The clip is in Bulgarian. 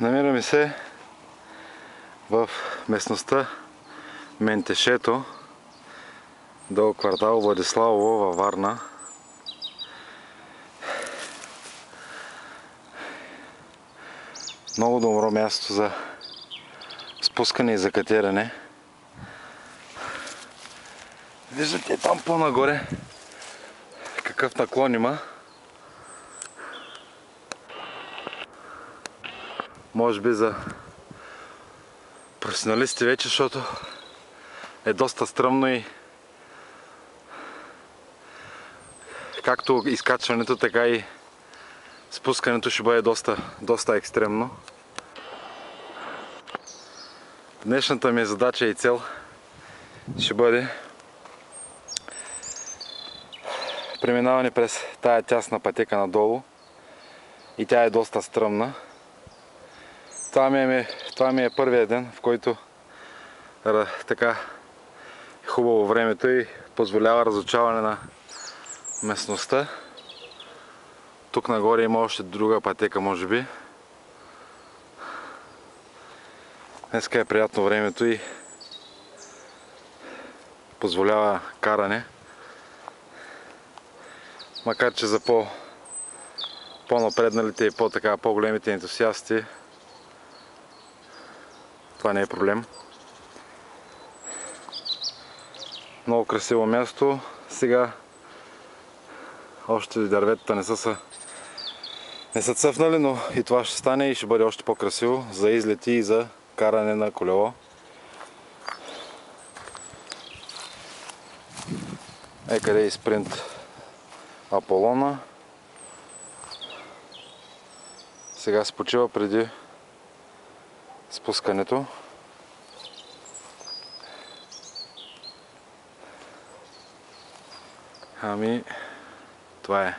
Намираме се в местността Ментешето, до квартал Владиславово във Варна. Много добро място за спускане и за катерене. Виждате там по-нагоре какъв наклон има. Може би за професионалисти вече, защото е доста стръмно и както изкачването, така и спускането ще бъде доста екстремно. Днешната ми задача и цел ще бъде преминаване през тая тясна пътека надолу и тя е доста стръмна. Това ми е първият ден, в който така е хубаво времето и позволява разучаване на местността. Тук нагоре има още друга пътека, може би. Днеска е приятно времето и позволява каране. Макар че за по-напредналите и по-големите ентусиасти това не е проблем. Много красиво място. Сега още дърветата не са цъфнали, но и това ще стане и ще бъде още по-красиво за излети и за каране на колело. Къде е спринт Аполона. Сега се почива преди спускането. Ами, това е.